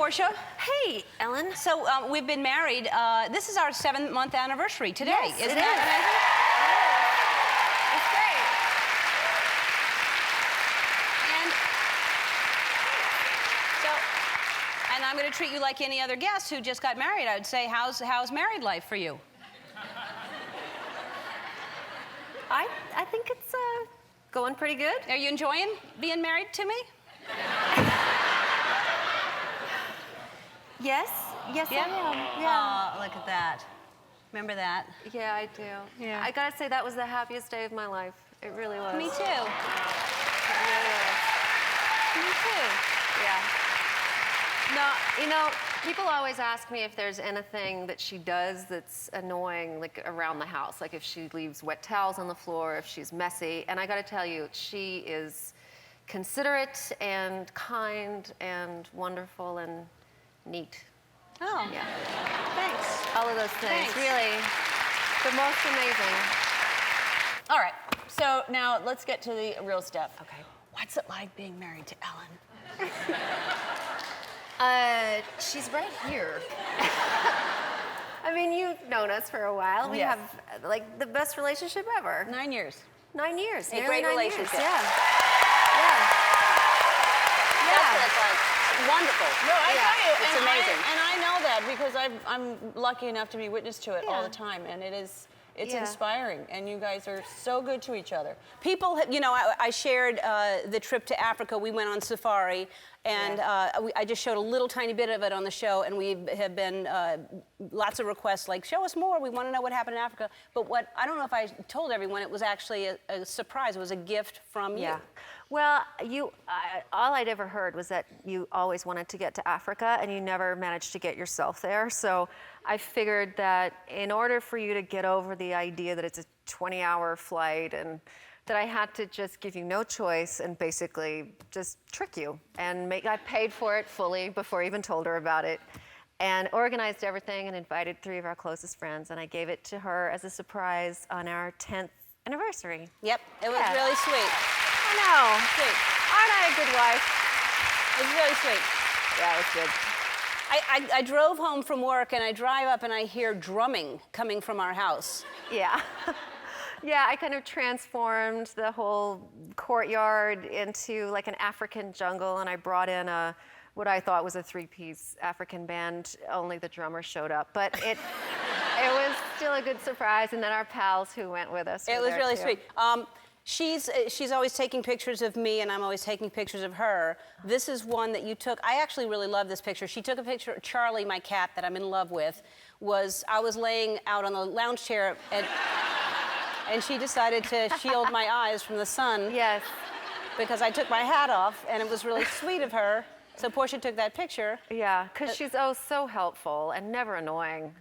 Portia. Hey, Ellen. So we've been married. This is our 7-month anniversary today. Yes, Isn't it that is. amazing? It's great. And I'm going to treat you like any other guest who just got married. I would say, how's married life for you? I think it's going pretty good. Are you enjoying being married to me? Yes, I am. Yeah. Oh, look at that. Remember that? Yeah, I do. Yeah. I gotta say that was the happiest day of my life. It really was. Me too. It really was. Me too. Yeah. No, you know, people always ask me if there's anything that she does that's annoying, like around the house, like if she leaves wet towels on the floor, if she's messy. And I gotta tell you, she is considerate and kind and wonderful and neat. Oh. Yeah. Thanks. All of those things. Thanks. Really. The most amazing. All right, so now let's get to the real stuff. Okay. What's it like being married to Ellen? She's right here. I mean, you've known us for a while. We Yes. have like the best relationship ever. 9 years. 9 years. A nearly great 9 years. relationship. Yeah. Yeah. That's what it's like. Wonderful. No, I Yeah, tell you, it's and amazing. I know that because I'm lucky enough to be witness to it all Yeah. the time, and it's Yeah. inspiring, and you guys are so good to each other. People, you know, I shared the trip to Africa. We went on safari, and I just showed a little tiny bit of it on the show, and we have been lots of requests like, show us more. We want to know what happened in Africa. But what I don't know if I told everyone, it was actually a surprise. It was a gift from Yeah. you. Well, all I'd ever heard was that you always wanted to get to Africa and you never managed to get yourself there. So I figured that in order for you to get over the idea that it's a 20-hour flight and that I had to just give you no choice and basically just trick you. And I paid for it fully before I even told her about it and organized everything and invited 3 of our closest friends. And I gave it to her as a surprise on our 10th anniversary. Yep, it was Yeah. really sweet. I know. Sweet. Aren't I a good wife? It was really sweet. Yeah, it was good. I drove home from work, and I drive up, and I hear drumming coming from our house. Yeah. Yeah, I kind of transformed the whole courtyard into like an African jungle, and I brought in what I thought was a 3-piece African band, only the drummer showed up. But it was still a good surprise, and then our pals who went with us It were was there really too. sweet. She's always taking pictures of me, and I'm always taking pictures of her. This is one that you took. I actually really love this picture. She took a picture of Charlie, my cat that I'm in love with. I was laying out on the lounge chair, and she decided to shield my eyes from the sun. Yes. Because I took my hat off, and it was really sweet of her. So Portia took that picture. Yeah, because she's so helpful and never annoying.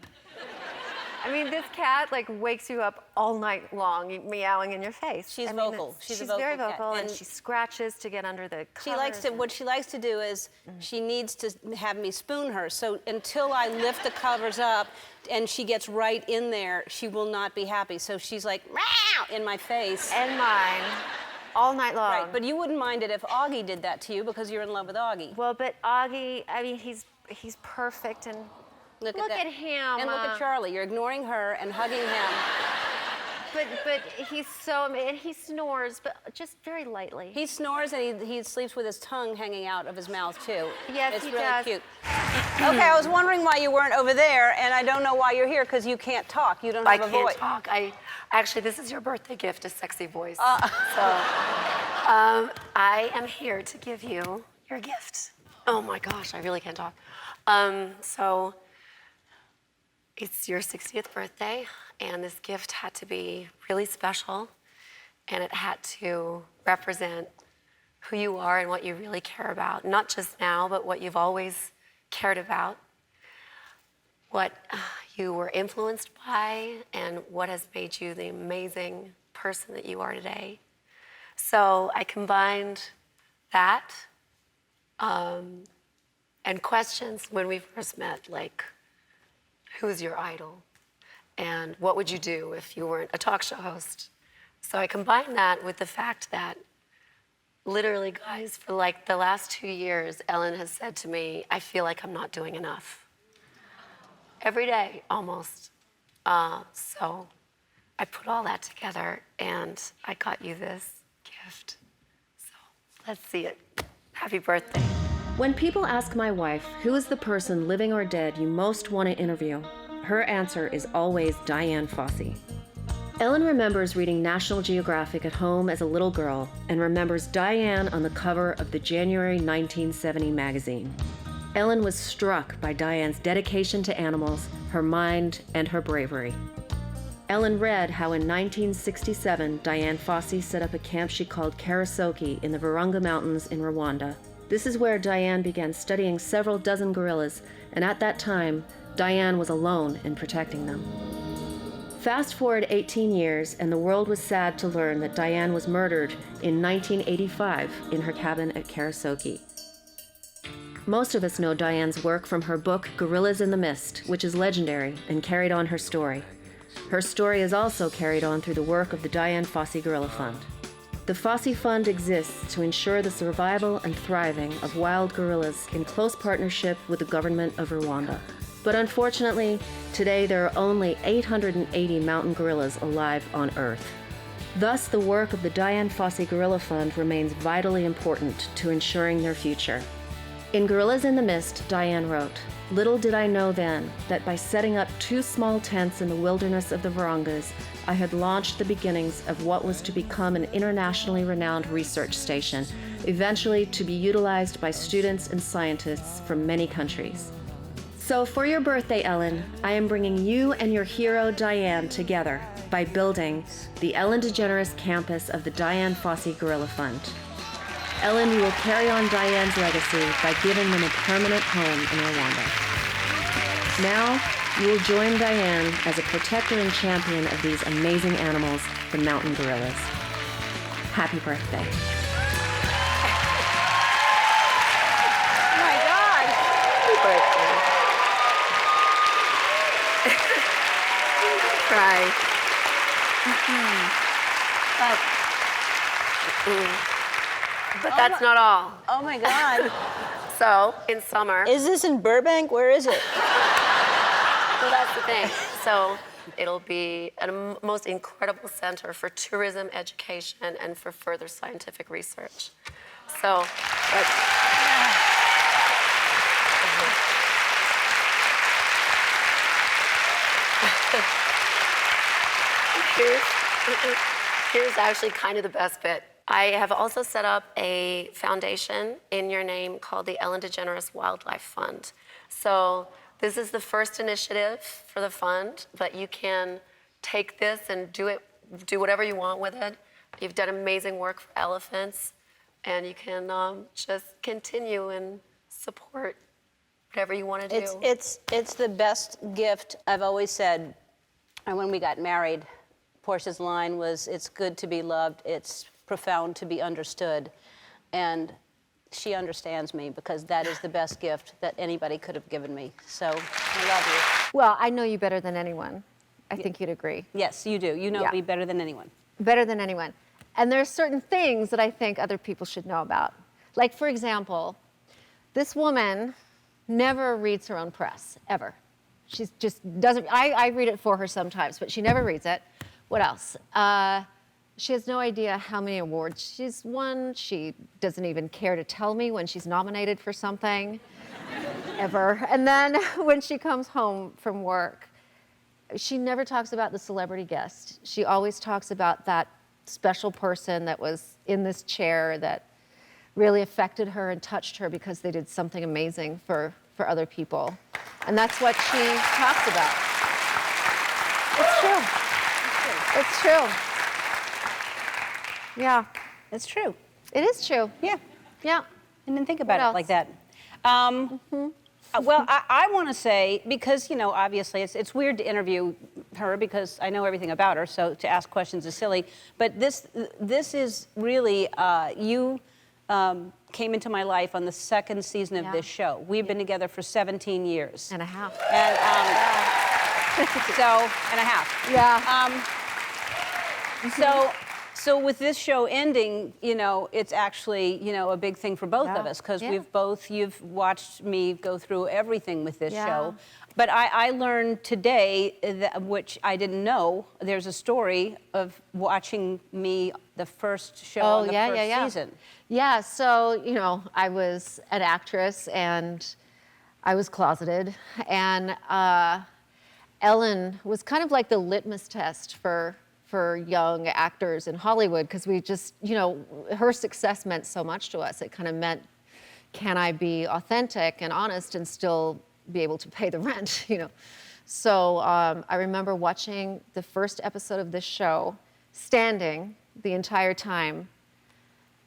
I mean, this cat like wakes you up all night long, meowing in your face. She's I mean, vocal. She's a very vocal cat. vocal, and And she scratches to get under the covers. What she likes to do is she needs to have me spoon her. So until I lift the covers up and she gets right in there, she will not be happy. So she's like, meow, in my face. And mine, all night long. Right, but you wouldn't mind it if Augie did that to you because you're in love with Augie. Well, but Augie, I mean, he's perfect, and Look at that. him. And look at Charlie. You're ignoring her and hugging him. But he's so, and he snores, but just very lightly. He snores and he sleeps with his tongue hanging out of his mouth too. Yes, it's he really does. cute. Okay, I was wondering why you weren't over there, and I don't know why you're here because you can't talk. You don't have a voice. I can't talk. Actually, this is your birthday gift, a sexy voice. I am here to give you your gift. Oh my gosh, I really can't talk. So it's your 60th birthday, and this gift had to be really special, and it had to represent who you are and what you really care about, not just now, but what you've always cared about, what you were influenced by, and what has made you the amazing person that you are today. So I combined that and questions when we first met, like, who's your idol? And what would you do if you weren't a talk show host? So I combined that with the fact that Literally, guys, for like the last 2 years, Ellen has said to me, I feel like I'm not doing enough. Every day, almost. So I put all that together and I got you this gift. So let's see it. Happy birthday. When people ask my wife, who is the person, living or dead, you most want to interview, her answer is always Dian Fossey. Ellen remembers reading National Geographic at home as a little girl and remembers Dian on the cover of the January 1970 magazine. Ellen was struck by Dian's dedication to animals, her mind, and her bravery. Ellen read how in 1967, Dian Fossey set up a camp she called Karasoke in the Virunga Mountains in Rwanda. This is where Dian began studying several dozen gorillas, and at that time, Dian was alone in protecting them. Fast forward 18 years, and the world was sad to learn that Dian was murdered in 1985 in her cabin at Karasoke. Most of us know Dian's work from her book Gorillas in the Mist, which is legendary and carried on her story. Her story is also carried on through the work of the Dian Fossey Gorilla Fund. The Fossey Fund exists to ensure the survival and thriving of wild gorillas in close partnership with the government of Rwanda. But unfortunately, today there are only 880 mountain gorillas alive on Earth. Thus, the work of the Dian Fossey Gorilla Fund remains vitally important to ensuring their future. In Gorillas in the Mist, Dian wrote, "Little did I know then that by setting up 2 small tents in the wilderness of the Virungas, I had launched the beginnings of what was to become an internationally renowned research station, eventually to be utilized by students and scientists from many countries." So for your birthday, Ellen, I am bringing you and your hero Dian together by building the Ellen DeGeneres campus of the Dian Fossey Gorilla Fund. Ellen, you will carry on Dian's legacy by giving them a permanent home in Rwanda. Now, you will join Dian as a protector and champion of these amazing animals, the mountain gorillas. Happy birthday. Oh my God. Happy birthday. Cry. But that's not all. Oh my God. So, in summer, Is this in Burbank? Where is it? well, that's the thing. So, it'll be a most incredible center for tourism, education, and for further scientific research. So, here's actually kind of the best bit. I have also set up a foundation in your name called the Ellen DeGeneres Wildlife Fund. So this is the first initiative for the fund, but you can take this and do whatever you want with it. You've done amazing work for elephants, and you can just continue and support whatever you want to do. It's the best gift. I've always said, and when we got married, Portia's line was, "It's good to be loved, it's profound to be understood." And she understands me because that is the best gift that anybody could have given me. So I love you. Well, I know you better than anyone. I think you'd agree. Yes, you do. You know Yeah. me better than anyone. Better than anyone. And there are certain things that I think other people should know about. Like, for example, this woman never reads her own press, ever. She just doesn't. I read it for her sometimes, but she never reads it. What else? She has no idea how many awards she's won. She doesn't even care to tell me when she's nominated for something, ever. And then when she comes home from work, she never talks about the celebrity guest. She always talks about that special person that was in this chair that really affected her and touched her because they did something amazing for other people. And that's what she talks about. It's true. It's true. Yeah, It's true. it is true. Yeah. Yeah. And then think about What it like else? that. Well, I want to say, because, you know, obviously it's weird to interview her because I know everything about her, so to ask questions is silly. But this is really, you came into my life on the second season of Yeah. this show. We've been together for 17 years. And a half. And so, and a half. Yeah. So So with this show ending, you know, it's actually, you know, a big thing for both of us because you've watched me go through everything with this show. But I learned today, that, which I didn't know, there's a story of watching me the first show on the first season. Yeah, so, you know, I was an actress and I was closeted. And Ellen was kind of like the litmus test for young actors in Hollywood because we just, you know, her success meant so much to us. It kind of meant, can I be authentic and honest and still be able to pay the rent, you know? So I remember watching the first episode of this show, standing the entire time.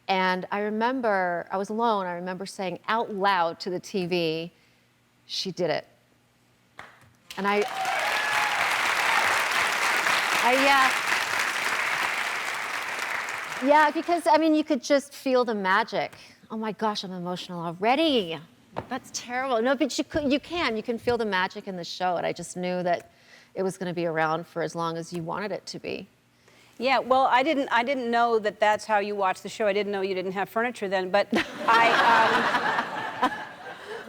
And I remember, I was alone, I remember saying out loud to the TV, she did it. And yeah, because I mean, you could just feel the magic. Oh my gosh, I'm emotional already. That's terrible. No, but you can feel the magic in the show, and I just knew that it was going to be around for as long as you wanted it to be. Yeah, well, I didn't know that that's how you watch the show. I didn't know you didn't have furniture then, but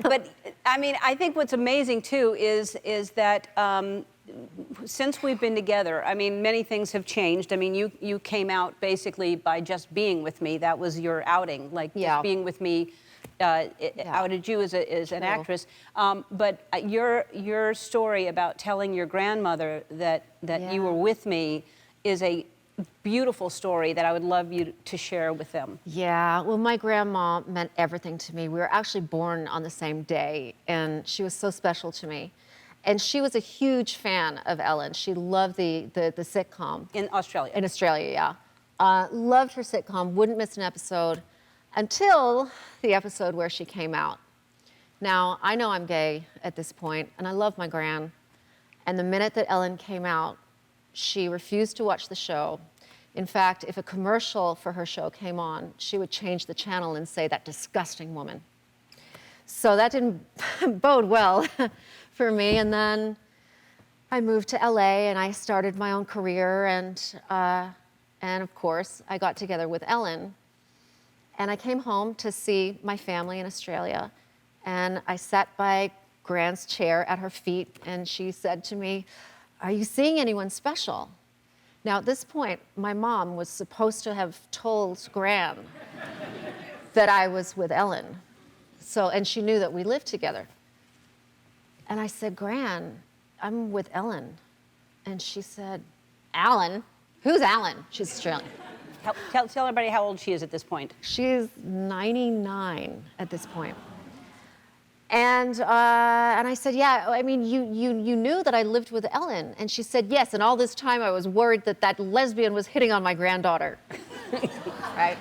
but I mean, I think what's amazing too is that since we've been together, I mean, many things have changed. I mean, you came out basically by just being with me. That was your outing, like just being with me. Outed you as an actress, but your story about telling your grandmother that you were with me is a beautiful story that I would love you to share with them. Yeah, well, my grandma meant everything to me. We were actually born on the same day, and she was so special to me. And she was a huge fan of Ellen. She loved the sitcom. In Australia. In Australia, yeah. Loved her sitcom, wouldn't miss an episode until the episode where she came out. Now, I know I'm gay at this point, and I love my gran. And the minute that Ellen came out, she refused to watch the show. In fact, if a commercial for her show came on, she would change the channel and say, "That disgusting woman." So that didn't bode well for me. And then I moved to LA and I started my own career. And of course, I got together with Ellen. And I came home to see my family in Australia. And I sat by Gran's chair at her feet. And she said to me, "Are you seeing anyone special?" Now, at this point, my mom was supposed to have told Gran that I was with Ellen. And she knew that we lived together. And I said, "Gran, I'm with Ellen." And she said, "Alan? Who's Alan?" She's Australian. Tell everybody how old she is at this point. She's 99 at this point. And I said, "Yeah, I mean, you knew that I lived with Ellen." And she said, "Yes, and all this time I was worried that lesbian was hitting on my granddaughter." Right?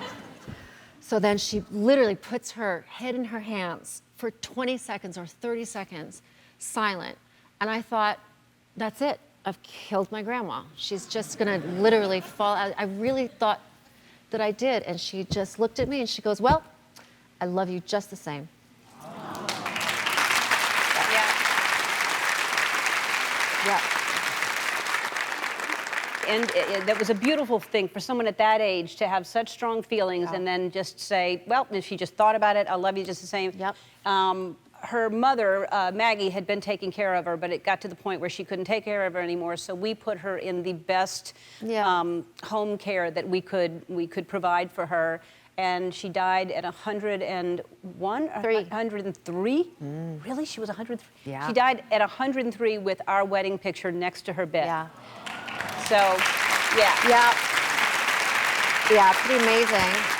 So then she literally puts her head in her hands for 20 seconds or 30 seconds, silent. And I thought, that's it. I've killed my grandma. She's just gonna literally fall out. I really thought that I did. And she just looked at me and she goes, "Well, I love you just the same." Yeah. And that was a beautiful thing for someone at that age to have such strong feelings and then just say, well, if she just thought about it, "I love you just the same." Yep. Her mother, Maggie, had been taking care of her, but it got to the point where she couldn't take care of her anymore, so we put her in the best home care that we could provide for her. And she died at 101? 103? Really? She was 103? Yeah. She died at 103 with our wedding picture next to her bed. Yeah. So, yeah. Yeah. Yeah, pretty amazing.